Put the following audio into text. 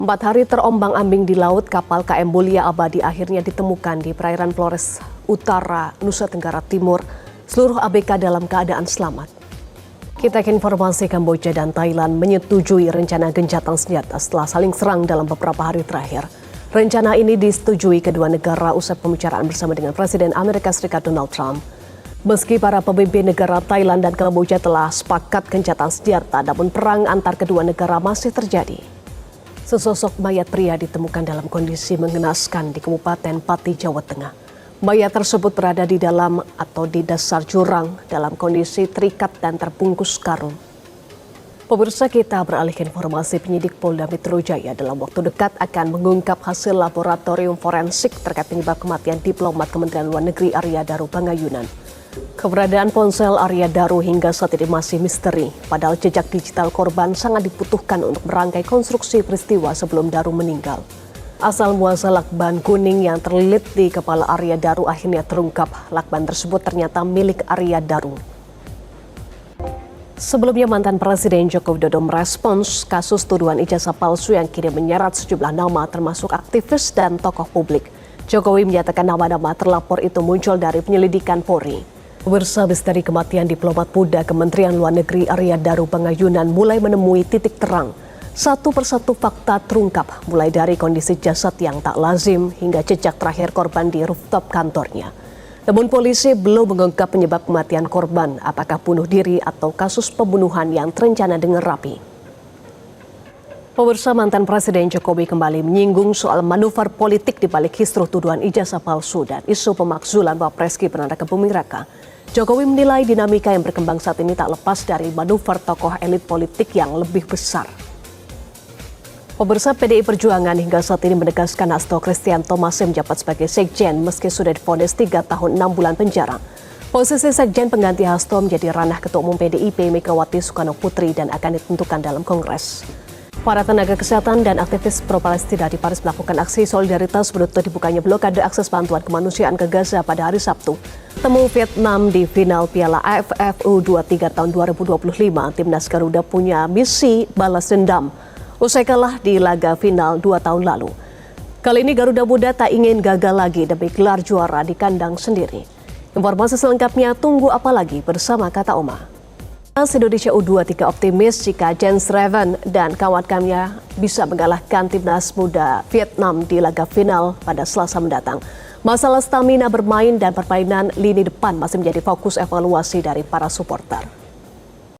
4 hari terombang-ambing di laut, kapal KM Mulia Abadi akhirnya ditemukan di perairan Flores Utara, Nusa Tenggara Timur. Seluruh ABK dalam keadaan selamat. Kita ke informasi. Kamboja dan Thailand menyetujui rencana gencatan senjata setelah saling serang dalam beberapa hari terakhir. Rencana ini disetujui kedua negara usai pembicaraan bersama dengan Presiden Amerika Serikat Donald Trump. Meski para pemimpin negara Thailand dan Kamboja telah sepakat gencatan senjata, namun perang antar kedua negara masih terjadi. Sesosok mayat pria ditemukan dalam kondisi mengenaskan di Kabupaten Pati, Jawa Tengah. Mayat tersebut berada di dalam atau di dasar jurang dalam kondisi terikat dan terbungkus karung. Pemirsa, kita beralih ke informasi. Penyidik Polda Metro Jaya dalam waktu dekat akan mengungkap hasil laboratorium forensik terkait penyebab kematian diplomat Kementerian Luar Negeri Arya Daru Bangayunan. Keberadaan ponsel Arya Daru hingga saat ini masih misteri, padahal jejak digital korban sangat dibutuhkan untuk merangkai konstruksi peristiwa sebelum Daru meninggal. Asal muasal lakban kuning yang terlilit di kepala Arya Daru akhirnya terungkap. Lakban tersebut ternyata milik Arya Daru. Sebelumnya mantan Presiden Joko Widodo merespons kasus tuduhan ijazah palsu yang kini menyeret sejumlah nama termasuk aktivis dan tokoh publik. Jokowi menyatakan nama-nama terlapor itu muncul dari penyelidikan Polri. Pemirsa, misteri kematian diplomat muda Kementerian Luar Negeri Arya Daru Bangayunan mulai menemui titik terang. Satu persatu fakta terungkap, mulai dari kondisi jasad yang tak lazim hingga jejak terakhir korban di rooftop kantornya. Namun polisi belum mengungkap penyebab kematian korban, apakah bunuh diri atau kasus pembunuhan yang terencana dengan rapi. Pemirsa, mantan Presiden Jokowi kembali menyinggung soal manuver politik di balik kisruh tuduhan ijazah palsu dan isu pemakzulan Wapres Gibran Raka Buming Raka. Jokowi menilai dinamika yang berkembang saat ini tak lepas dari manuver tokoh elit politik yang lebih besar. Pemirsa, PDI Perjuangan hingga saat ini menegaskan Hasto Kristianto masih menjabat sebagai sekjen meski sudah divonis 3 tahun 6 bulan penjara. Posisi sekjen pengganti Hasto menjadi ranah Ketua Umum PDIP Megawati Soekarno Putri dan akan ditentukan dalam Kongres. Para tenaga kesehatan dan aktivis pro-Palestina di Paris melakukan aksi solidaritas menuntut dibukanya blokade akses bantuan kemanusiaan ke Gaza pada hari Sabtu. Temu Vietnam di final Piala AFF U23 tahun 2025, Timnas Garuda punya misi balas dendam usai kalah di laga final 2 tahun lalu. Kali ini Garuda Muda tak ingin gagal lagi demi gelar juara di kandang sendiri. Informasi selengkapnya tunggu apa lagi bersama Kata Oma. Indonesia U23 optimis jika Jens Reven dan kawan-kawannya bisa mengalahkan timnas muda Vietnam di laga final pada Selasa mendatang. Masalah stamina bermain dan permainan lini depan masih menjadi fokus evaluasi dari para supporter.